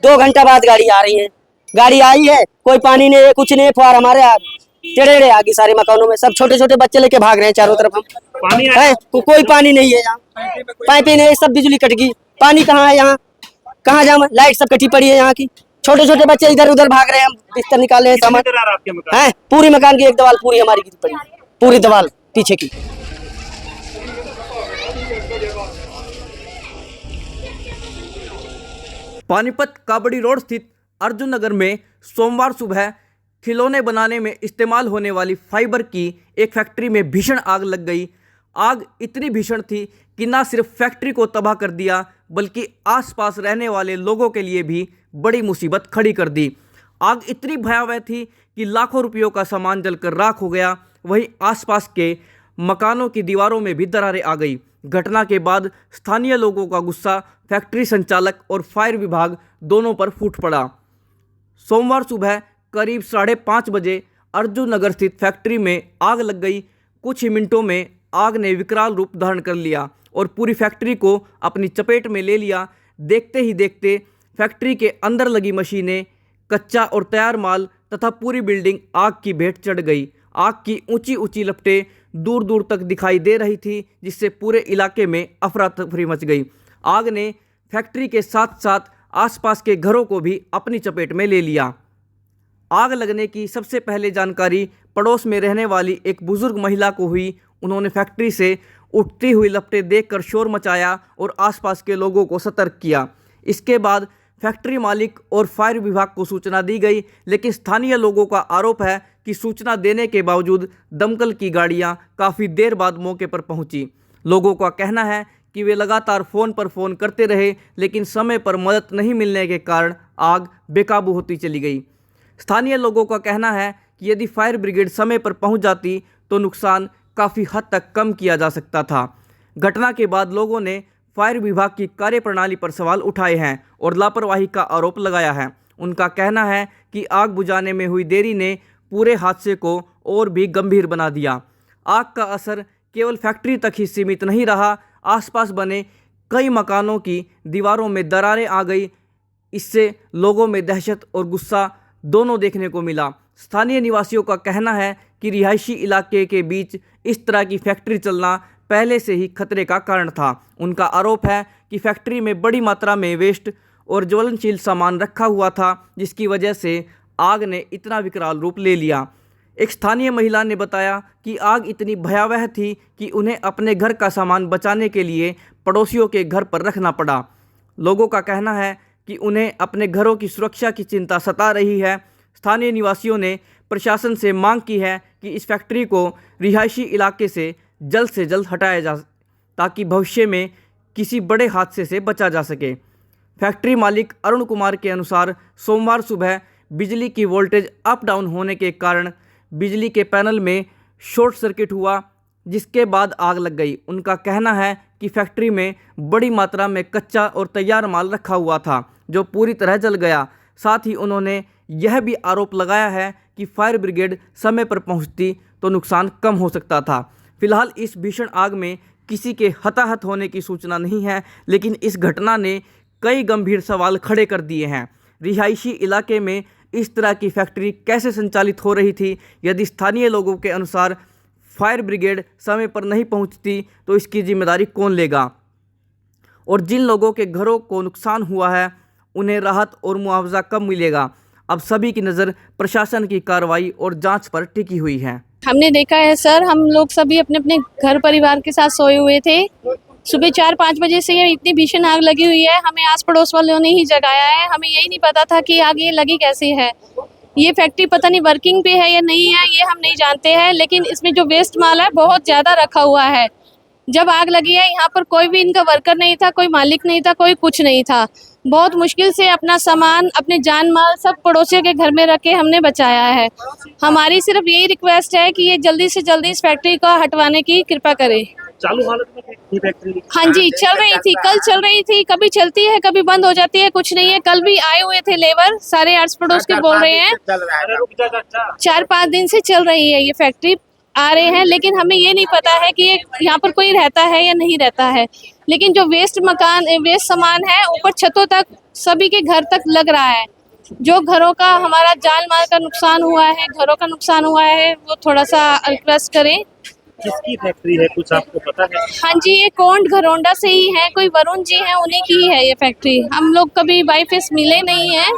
दो घंटा बाद गाड़ी आ रही है, गाड़ी आई है, कोई पानी नहीं है, कुछ नहीं है, फुहार हमारे टेढ़े आगे सारे मकानों में, सब छोटे छोटे बच्चे लेके भाग रहे हैं चारों तरफ। हम पानी है कोई पानी नहीं है यहाँ, पाइप ही नहीं है, सब बिजली कट गई, पानी कहाँ है यहाँ, कहाँ जाऊँ, लाइट सब कटी पड़ी है यहाँ की, छोटे छोटे बच्चे इधर उधर भाग रहे हैं, हम बिस्तर निकाले हैं सामान आपके मकान है, पूरी मकान की एक दीवार पूरी हमारी गिरी पड़ी, पूरी दीवार पीछे की। पानीपत काबड़ी रोड स्थित अर्जुन नगर में सोमवार सुबह खिलौने बनाने में इस्तेमाल होने वाली फाइबर की एक फैक्ट्री में भीषण आग लग गई। आग इतनी भीषण थी कि न सिर्फ फैक्ट्री को तबाह कर दिया बल्कि आसपास रहने वाले लोगों के लिए भी बड़ी मुसीबत खड़ी कर दी। आग इतनी भयावह थी कि लाखों रुपयों का सामान जलकर राख हो गया। वहीं आसपास के मकानों की दीवारों में भी दरारें आ गई। घटना के बाद स्थानीय लोगों का गुस्सा फैक्ट्री संचालक और फायर विभाग दोनों पर फूट पड़ा। सोमवार सुबह करीब 5:30 बजे अर्जुन नगर स्थित फैक्ट्री में आग लग गई। कुछ ही मिनटों में आग ने विकराल रूप धारण कर लिया और पूरी फैक्ट्री को अपनी चपेट में ले लिया। देखते ही देखते फैक्ट्री के अंदर लगी मशीनें, कच्चा और तैयार माल तथा पूरी बिल्डिंग आग की भेंट चढ़ गई। आग की ऊंची ऊंची लपटें दूर दूर तक दिखाई दे रही थी, जिससे पूरे इलाके में अफरा तफरी मच गई। आग ने फैक्ट्री के साथ साथ आसपास के घरों को भी अपनी चपेट में ले लिया। आग लगने की सबसे पहले जानकारी पड़ोस में रहने वाली एक बुजुर्ग महिला को हुई। उन्होंने फैक्ट्री से उठती हुई लपटें देखकर शोर मचाया और आसपास के लोगों को सतर्क किया। इसके बाद फैक्ट्री मालिक और फायर विभाग को सूचना दी गई, लेकिन स्थानीय लोगों का आरोप है कि सूचना देने के बावजूद दमकल की गाड़ियां काफ़ी देर बाद मौके पर पहुंची। लोगों का कहना है कि वे लगातार फ़ोन पर फ़ोन करते रहे, लेकिन समय पर मदद नहीं मिलने के कारण आग बेकाबू होती चली गई। स्थानीय लोगों का कहना है कि यदि फायर ब्रिगेड समय पर पहुंच जाती तो नुकसान काफ़ी हद तक कम किया जा सकता था। घटना के बाद लोगों ने फायर विभाग की कार्यप्रणाली पर सवाल उठाए हैं और लापरवाही का आरोप लगाया है। उनका कहना है कि आग बुझाने में हुई देरी ने पूरे हादसे को और भी गंभीर बना दिया। आग का असर केवल फैक्ट्री तक ही सीमित नहीं रहा, आसपास बने कई मकानों की दीवारों में दरारें आ गई। इससे लोगों में दहशत और गुस्सा दोनों देखने को मिला। स्थानीय निवासियों का कहना है कि रिहायशी इलाके के बीच इस तरह की फैक्ट्री चलना पहले से ही खतरे का कारण था। उनका आरोप है कि फैक्ट्री में बड़ी मात्रा में वेस्ट और ज्वलनशील सामान रखा हुआ था, जिसकी वजह से आग ने इतना विकराल रूप ले लिया। एक स्थानीय महिला ने बताया कि आग इतनी भयावह थी कि उन्हें अपने घर का सामान बचाने के लिए पड़ोसियों के घर पर रखना पड़ा। लोगों का कहना है कि उन्हें अपने घरों की सुरक्षा की चिंता सता रही है। स्थानीय निवासियों ने प्रशासन से मांग की है कि इस फैक्ट्री को रिहायशी इलाके से जल्द हटाया जा, ताकि भविष्य में किसी बड़े हादसे से बचा जा सके। फैक्ट्री मालिक अरुण कुमार के अनुसार सोमवार सुबह बिजली की वोल्टेज अप डाउन होने के कारण बिजली के पैनल में शॉर्ट सर्किट हुआ, जिसके बाद आग लग गई। उनका कहना है कि फैक्ट्री में बड़ी मात्रा में कच्चा और तैयार माल रखा हुआ था, जो पूरी तरह जल गया। साथ ही उन्होंने यह भी आरोप लगाया है कि फायर ब्रिगेड समय पर पहुंचती तो नुकसान कम हो सकता था। फिलहाल इस भीषण आग में किसी के हताहत होने की सूचना नहीं है, लेकिन इस घटना ने कई गंभीर सवाल खड़े कर दिए हैं। रिहायशी इलाके में इस तरह की फैक्ट्री कैसे संचालित हो रही थी? यदि स्थानीय लोगों के अनुसार फायर ब्रिगेड समय पर नहीं पहुंचती तो इसकी जिम्मेदारी कौन लेगा? और जिन लोगों के घरों को नुकसान हुआ है उन्हें राहत और मुआवजा कब मिलेगा? अब सभी की नज़र प्रशासन की कार्रवाई और जांच पर टिकी हुई है। हमने देखा है सर, हम लोग सभी अपने अपने घर परिवार के साथ सोए हुए थे। सुबह 4-5 बजे से इतनी भीषण आग लगी हुई है। हमें आस पड़ोस वालों ने ही जगाया है। हमें यही नहीं पता था कि आग ये लगी कैसे है। ये फैक्ट्री पता नहीं वर्किंग पे है या नहीं है, ये हम नहीं जानते हैं, लेकिन इसमें जो वेस्ट माल है बहुत ज़्यादा रखा हुआ है। जब आग लगी है यहाँ पर कोई भी इनका वर्कर नहीं था, कोई मालिक नहीं था, कोई कुछ नहीं था। बहुत मुश्किल से अपना सामान, अपने जान माल सब पड़ोसियों के घर में रख के हमने बचाया है। हमारी सिर्फ यही रिक्वेस्ट है कि ये जल्दी से जल्दी इस फैक्ट्री को हटवाने की कृपा करें। चालू हालत में थी फैक्ट्री? हाँ जी, चल रही थी, कल चल रही थी। कभी चलती है, कभी बंद हो जाती है, कुछ नहीं है। कल भी आए हुए थे लेबर, सारे आस पड़ोस के बोल रहे हैं 4-5 दिन से चल रही है ये फैक्ट्री। आ रहे हैं, लेकिन हमें ये नहीं पता है कि यहाँ पर कोई रहता है या नहीं रहता है। लेकिन जो वेस्ट सामान है ऊपर छतों तक सभी के घर तक लग रहा है। जो घरों का हमारा जान माल का नुकसान हुआ है, घरों का नुकसान हुआ है, वो थोड़ा सा रिक्वेस्ट करें। किसकी फैक्ट्री है, कुछ आपको पता है? हाँ जी, ये कोंड घरोंडा से ही है, कोई वरुण जी हैं, उन्हीं की ही है ये फैक्ट्री। हम लोग कभी बाई फेस मिले नहीं हैं।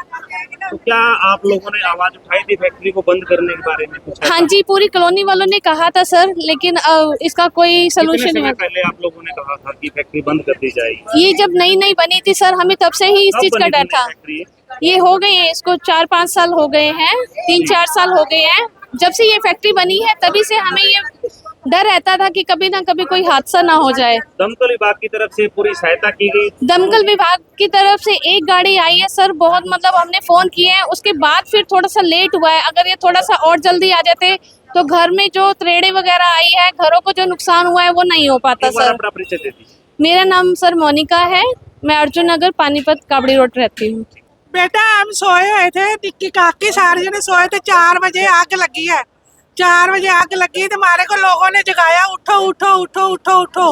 तो क्या आप लोगों ने आवाज उठाई थी फैक्ट्री को बंद करने के बारे में कुछ? हाँ जी, पूरी कॉलोनी वालों ने कहा था सर, लेकिन इसका कोई सोल्यूशन कितने नहीं समय पहले आप लोगों ने कहा था कि फैक्ट्री बंद कर दी जाएगी? ये जब नई नई बनी थी सर, हमें तब से ही इस कब चीज का बनी डर थी था। फैक्ट्री? ये हो गए हैं, इसको 4-5 साल हो गए हैं, 3-4 साल हो गए हैं। जब से ये फैक्ट्री बनी है तभी से हमें ये डर रहता था कि कभी ना कभी कोई हादसा ना हो जाए। दमकल विभाग की तरफ से पूरी सहायता की गई? दमकल विभाग की तरफ से एक गाड़ी आई है सर, बहुत मतलब हमने फोन किए हैं, उसके बाद फिर थोड़ा सा लेट हुआ है। अगर ये थोड़ा सा और जल्दी आ जाते तो घर में जो त्रेड़े वगैरह आई है, घरों को जो नुकसान हुआ है वो नहीं हो पाता एक बार सर। अपना परिचय दे दीजिए। मेरा नाम सर मोनिका है, मैं अर्जुन नगर पानीपत काबड़ी रोड रहती हूँ। बेटा हम सोए हुए थे, टिक्की काकी सारे जने सोए थे। 4 बजे आग लगी है, 4 बजे आग लगी तो हमारे को लोगों ने जगाया, उठो उठो उठो उठो उठो।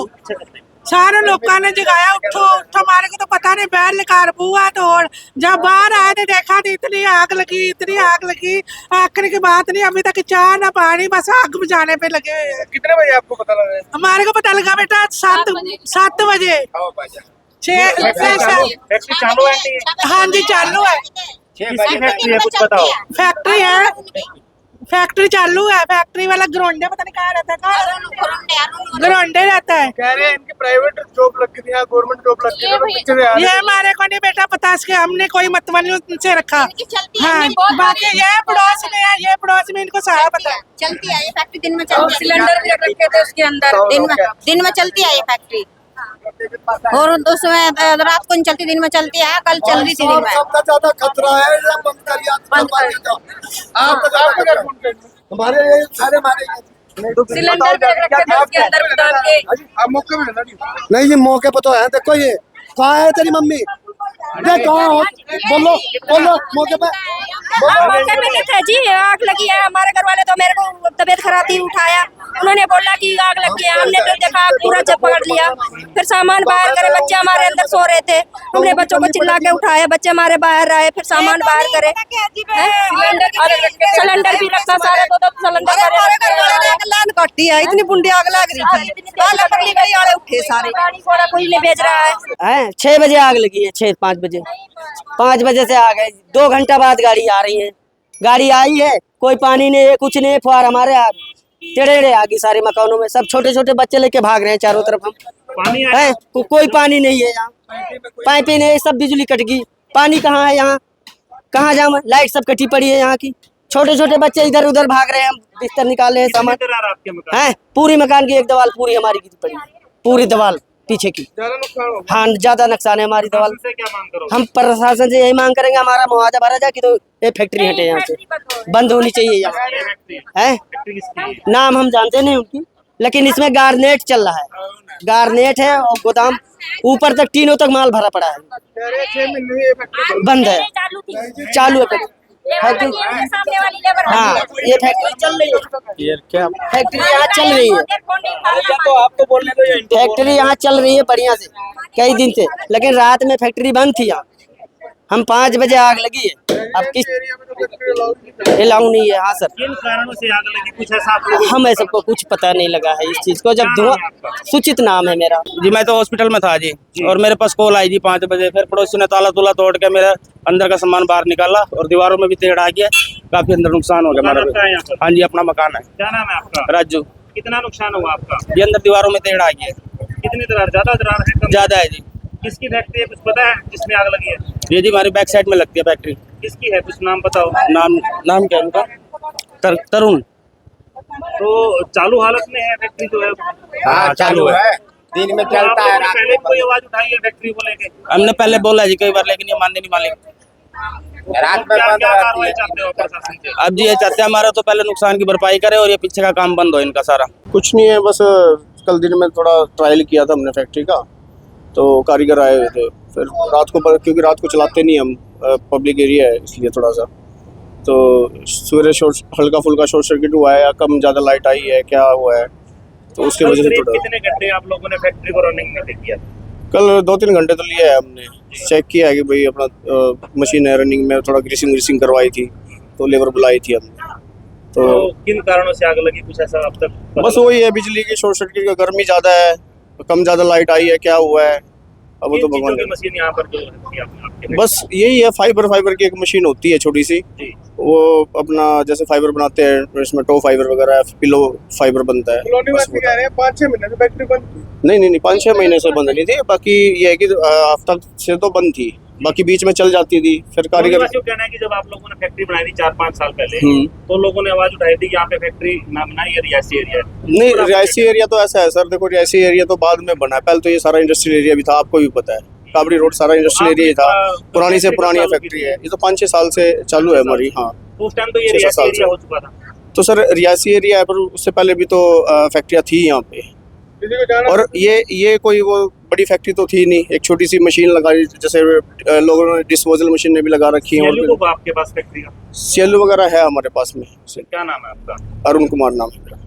सारे लोगों ने जगाया, उठो उठो। हमारे को तो पता नहीं, बैल निकाल बुआ तोड़। जब बाहर आए तो देखा तो इतनी आग लगी, इतनी आग लगी, आखिर की बात नहीं। अभी तक चाय ना पानी, बस आग बुझाने पे लगे हुए हैं। कितने बजे आपको पता लगा? हमारे को पता लगा बेटा 7 बजे। फैक्ट्री चालू है? हाँ जी चालू है। किसकी फैक्ट्री है, कुछ बताओ? फैक्ट्री है, फैक्ट्री चालू है। फैक्ट्री वाला ग्रोंडे पता नहीं कहाँ रहता है, ग्रोंडे रहता है। कह रहे हैं इनकी प्राइवेट जॉब लग गई है, गवर्नमेंट जॉब लग गई है। ये हमारे को नहीं बेटा पता, इसके हमने कोई मतलब नहीं उनसे रखा। हाँ, बाकी ये पड़ोस में है, ये पड़ोस में इनको सारा पता है। चलती है ये फैक्ट्री, दिन में चलती है। सिलेंडर भी रखे थे उसके अंदर, दिन में चलती है ये फैक्ट्री। और उसमें रात को नहीं चलती, दिन में चलती है। कल चल रही थी दिन में। सबका ज्यादा खतरा है हमारे सारे सिलेंडर भी रखे थे उसके अंदर डाल के। नहीं जी, मौके पर तो है। देखो ये कहाँ है तेरी मम्मी, देख कहाँ हो, बोलो बोलो मौके पे। मौके पे नहीं थे जी, आग लगी है। हमारे घर वाले तो मेरे को तबीयत खराब थी, उठाया। उन्होंने बोला कि आग लगी है, हमने फिर देखा पूरा जब पकड़ लिया। फिर सामान बाहर करे, बच्चे हमारे अंदर सो रहे थे। हमने बच्चों को चिल्ला के उठाया, बच्चे हमारे बाहर आए, फिर सामान बाहर करे। सिलेंडर भी रखा, सारे 2-2 सिलेंडर लान कट्टी है। इतनी बुंडी आग लग रही थी, उठे सारे। कोई नहीं बेच रहा है। 6 बजे आग लगी है, 5 बजे से आ गए। 2 घंटा बाद गाड़ी आ रही है, गाड़ी आई है, कोई पानी नहीं है, कुछ नहीं है। फुहार हमारे टेढ़े आगे सारे मकानों में, सब छोटे छोटे बच्चे लेके भाग रहे हैं चारों तरफ। हम पानी है कोई पानी नहीं है यहाँ, पाइपें नहीं, सब बिजली कट गई। पानी कहाँ है यहाँ, कहाँ जाऊँ? लाइट सब कटी पड़ी है यहाँ की। छोटे छोटे बच्चे इधर उधर भाग रहे हैं, हम बिस्तर निकाले हैं सामान। आपके मकान है पूरी मकान की एक दीवार पूरी हमारी गिरी पड़ी, पूरी दीवार पीछे की। हाँ ज्यादा नुकसान है हमारी दीवार। से क्या मांग करो? हम प्रशासन से यही मांग करेंगे, हमारा मुआवजा भरा जाए कि तो ये फैक्ट्री हटे यहाँ से, बंद होनी चाहिए यहाँ। है नाम हम जानते नहीं उनकी, लेकिन इसमें गारनेट चल रहा है, गारनेट है और गोदाम ऊपर तक टीनों तक माल भरा पड़ा है। बंद है, चालू है फैक्ट्री। हाँ ये फैक्ट्री चल रही है, फैक्ट्री यहाँ चल रही है, तो आपको बोलने दो। फैक्ट्री यहाँ चल रही है बढ़िया से कई दिन से, लेकिन रात में फैक्ट्री बंद थी यहाँ। हम 5 बजे आग लगी है, अब किस अलाउ नहीं है। हाँ सर, किन कारणों से आग लगी, कुछ ऐसा आप लोगों हमें सबको कुछ पता नहीं लगा है इस चीज को। जब धुआं, सूचित नाम है मेरा जी, मैं तो हॉस्पिटल में था जी, और मेरे पास कॉल आई जी 5 बजे। फिर पड़ोसी ने ताला तूला तोड़ के मेरा अंदर का सामान बाहर निकाला और दीवारों में भी तेड़ आ गया, काफी अंदर नुकसान हो गया आपका है यहाँ हमारा। पर? हाँ जी, अपना मकान है। क्या नाम है आपका? राजू। कितना नुकसान हुआ आपका? ये अंदर दीवारों में तेड़ आ गया। कितनी दरार, ज्यादा दरार है, कम? ज्यादा है जी। किसकी फैक्ट्री है, कुछ पता है जिसमें आग लगी है? ये जी हमारी बैक साइड में लगती है फैक्ट्री। किसकी है, कुछ नाम बताओ। नाम क्या है उनका? तरुण। तो चालू हालत में है फैक्ट्री जो है? हाँ चालू है, दिन में तो आप लोगों ने पहले कोई आवाज उठाई है फैक्ट्री को लेके? हमने पहले बोला जी कई बार, लेकिन ये मानने नहीं मालिक। रात में क्या बंद क्या रहती कार्रवाई है। चाहते हो प्रशासन से? अब जी ये चाहते हैं हमारा तो पहले नुकसान की भरपाई करे और ये पीछे का काम बंद हो इनका सारा। कुछ नहीं है, बस कल दिन में थोड़ा ट्रायल किया था हमने फैक्ट्री का, तो कारीगर आए हुए थे। फिर रात को, क्योंकि रात को चलाते नहीं हम, पब्लिक एरिया है इसलिए थोड़ा सा तो सवेरे हल्का फुल्का शॉर्ट सर्किट हुआ है या कम ज़्यादा लाइट आई है, क्या हुआ है, तो उसकी वजह से करीब थोड़ा कितने घंटे आप लोगों ने फैक्ट्री को रनिंग में किया? कल 2-3 घंटे तो लिए है हमने, चेक किया है कि भाई अपना मशीन है रनिंग में, थोड़ा ग्रीसिंग करवाई थी, तो लेबर बुलाई थी हमने। तो किन कारणों से आग लगी, कुछ ऐसा अब तक? बस वही है, बिजली की शॉर्ट सर्किट का, गर्मी ज़्यादा है, कम ज़्यादा लाइट आई है, क्या हुआ है अब वो तो भगवान की जाने। मशीन यहाँ पर जो है आपके बस यही है, फाइबर की एक मशीन होती है छोटी सी, जी। वो अपना जैसे फाइबर बनाते हैं, इसमें टो फाइबर वगैरह, पिलो फाइबर बनता है। बस वो था। 5-6 महीने से फैक्ट्री बंद नहीं 5-6 महीने से बंद नहीं थी, बाकी ये है कि हफ्ता से तो बंद थी, बाकी बीच में चल जाती थी, फिर कारीगर। क्यों कहना है कि जब आप लोगों ने फैक्ट्री बनाई थी 4-5 साल पहले, हम्म। तो लोगों ने आवाज उठाई थी कि यहाँ पे फैक्ट्री ना बनाई, ये रिहायशी एरिया है। नहीं, रिहायशी एरिया तो ऐसा है सर, देखो रिहायशी एरिया तो बाद में बना है, पहले तो ये सारा इंडस्ट्रियल एरिया भी था, आपको भी पता है, काबड़ी रोड सारा इंडस्ट्रियल एरिया ही था, पुरानी से पुरानी फैक्ट्री है, ये तो 5-6 साल से चालू है हमारी। हाँ, तो उस टाइम तो ये 6-7 रिहायशी साल एरिया से। हो चुका था। तो सर रिहायशी एरिया है, पर उससे पहले भी तो फैक्ट्रियाँ थी यहाँ पे, और ये कोई वो बड़ी फैक्ट्री तो थी नहीं, एक छोटी सी मशीन लगाई, जैसे लोगों ने डिस्पोजल मशीनें भी लगा रखी हैं, CLU को आपके पास फैक्ट्री का CLU वगैरह है हमारे पास में। क्या नाम है आपका? अरुण कुमार नाम है मेरा।